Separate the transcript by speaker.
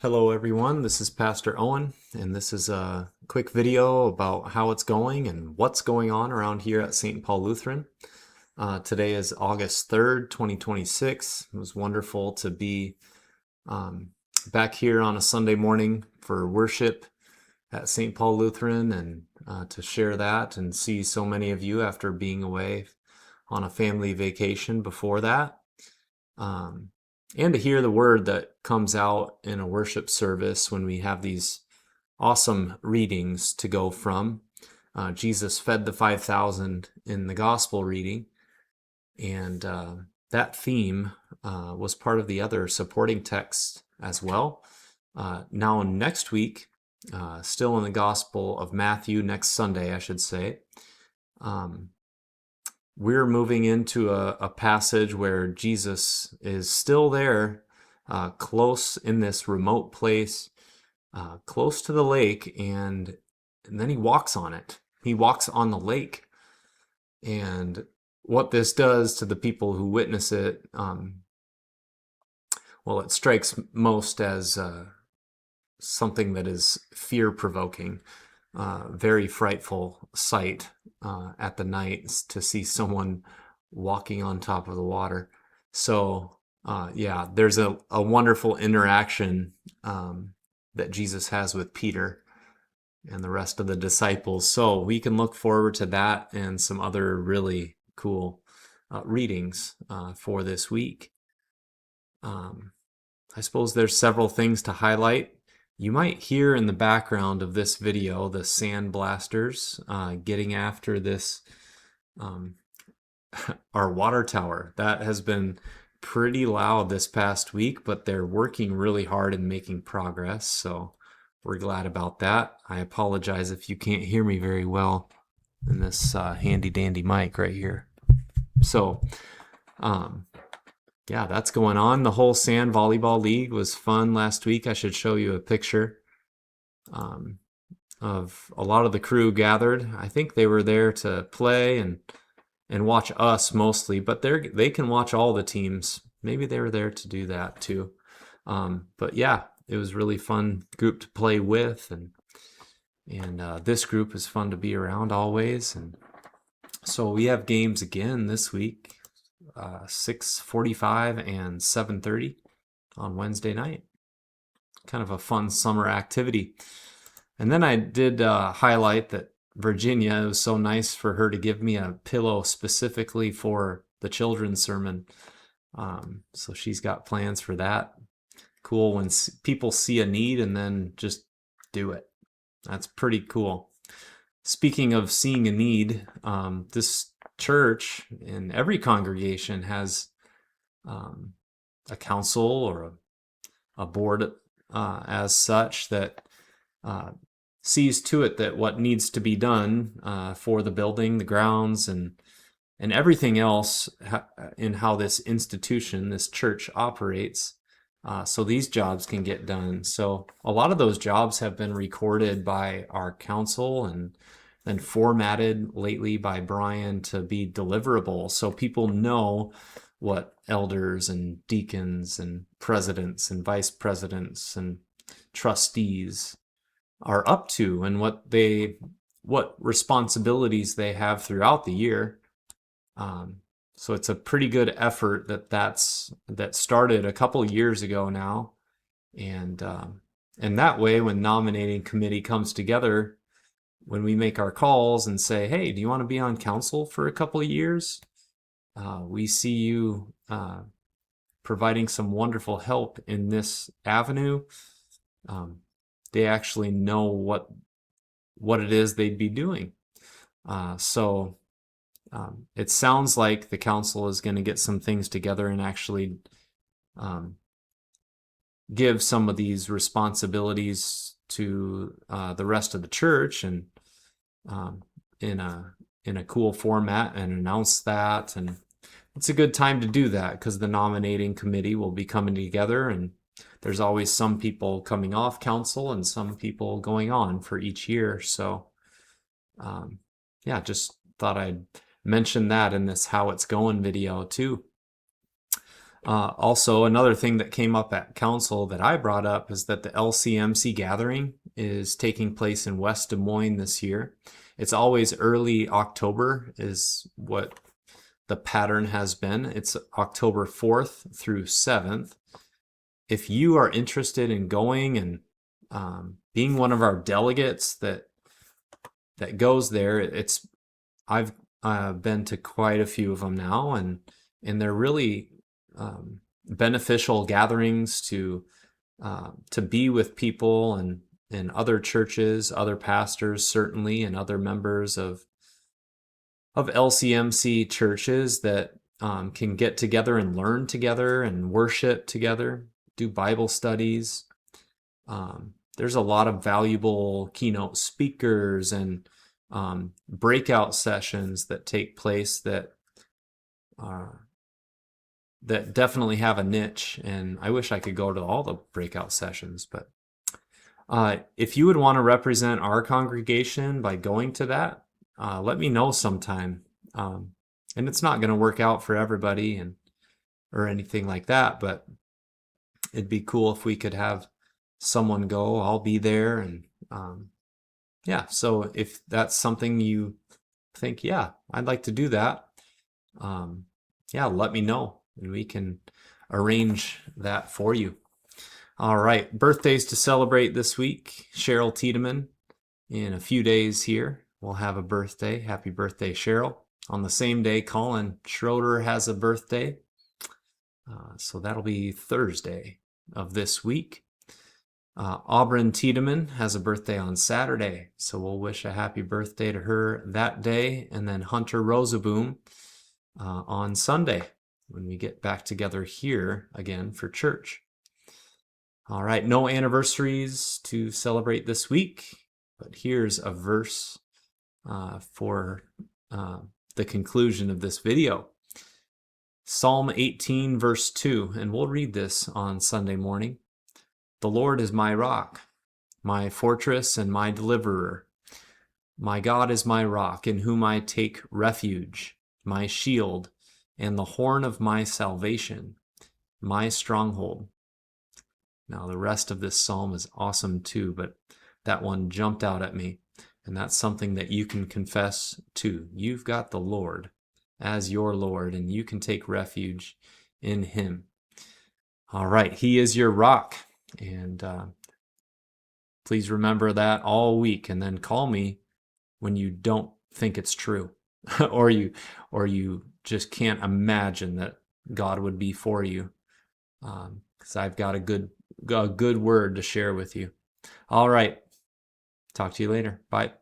Speaker 1: Hello everyone, this is Pastor Owen, and this is a quick video about how it's going and what's going on around here at St. Paul Lutheran. Today is August 3rd, 2026. It was wonderful to be back here on a Sunday morning for worship at St. Paul Lutheran and to share that and see so many of you after being away on a family vacation before that. And to hear the word that comes out in a worship service when we have these awesome readings to go from. Jesus fed the 5,000 in the gospel reading, and that theme was part of the other supporting text as well. Now next week, still in the Gospel of Matthew, next Sunday I should say, we're moving into a passage where Jesus is still there, close in this remote place, close to the lake, and then he walks on it. He walks on the lake. And what this does to the people who witness it, well, it strikes most as something that is fear-provoking. Very frightful sight at the night to see someone walking on top of the water. So yeah, there's a wonderful interaction that Jesus has with Peter and the rest of the disciples. So we can look forward to that and some other really cool readings for this week. I suppose there's several things to highlight. You might hear in the background of this video the sandblasters getting after this, our water tower. That has been pretty loud this past week, but they're working really hard and making progress, so we're glad about that. I apologize if you can't hear me very well in this handy dandy mic right here. So, yeah, that's going on. The whole sand volleyball league was fun last week. I should show you a picture of a lot of the crew gathered. I think they were there to play and watch us mostly, but they can watch all the teams. Maybe they were there to do that too. But yeah, it was really fun group to play with, and this group is fun to be around always. And so we have games again this week. 6:45 and 7:30 on Wednesday night. Kind of a fun summer activity. And then I did highlight that Virginia, it was so nice for her to give me a pillow specifically for the children's sermon. So she's got plans for that. Cool when people see a need and then just do it. That's pretty cool. Speaking of seeing a need, this church in every congregation has a council or a board as such that sees to it that what needs to be done for the building, the grounds, and everything else in how this institution, this church operates, so these jobs can get done. So a lot of those jobs have been recorded by our council and then formatted lately by Brian to be deliverable, so people know what elders and deacons and presidents and vice presidents and trustees are up to and what responsibilities they have throughout the year. So it's a pretty good effort that started a couple years ago now, and that way, when nominating committee comes together, when we make our calls and say, hey, do you want to be on council for a couple of years? We see you providing some wonderful help in this avenue. They actually know what it is they'd be doing. So it sounds like the council is going to get some things together and actually give some of these responsibilities to the rest of the church, and in a cool format, and announce that. And it's a good time to do that because the nominating committee will be coming together, and there's always some people coming off council and some people going on for each year. So yeah, just thought I'd mention that in this how it's going video too. Also, another thing that came up at council that I brought up is that the LCMC gathering is taking place in West Des Moines this year. It's always early October is what the pattern has been. It's October 4th through 7th. If you are interested in going and being one of our delegates that goes there, I've been to quite a few of them now, and they're really beneficial gatherings to be with people and other churches, other pastors certainly, and other members of LCMC churches that can get together and learn together and worship together, do Bible studies. There's a lot of valuable keynote speakers and breakout sessions that take place that definitely have a niche, and I wish I could go to all the breakout sessions, but if you would want to represent our congregation by going to that, let me know sometime. And it's not going to work out for everybody or anything like that, but it'd be cool if we could have someone go. I'll be there, and yeah, so if that's something you think, yeah, I'd like to do that, yeah, let me know and we can arrange that for you. All right, birthdays to celebrate this week. Cheryl Tiedemann, in a few days here, will have a birthday. Happy birthday, Cheryl. On the same day, Colin Schroeder has a birthday. So that'll be Thursday of this week. Auburn Tiedemann has a birthday on Saturday, so we'll wish a happy birthday to her that day. And then Hunter Rosaboom on Sunday when we get back together here again for church. All right, no anniversaries to celebrate this week, but here's a verse for the conclusion of this video. Psalm 18, verse 2, and we'll read this on Sunday morning. The Lord is my rock, my fortress and my deliverer. My God is my rock, in whom I take refuge, my shield, and the horn of my salvation, my stronghold. Now, the rest of this psalm is awesome too, but that one jumped out at me, and that's something that you can confess too. You've got the Lord as your Lord, and you can take refuge in Him. All right, He is your rock, and please remember that all week, and then call me when you don't think it's true, or you just can't imagine that God would be for you, because I've got a good word to share with you. All right. Talk to you later. Bye.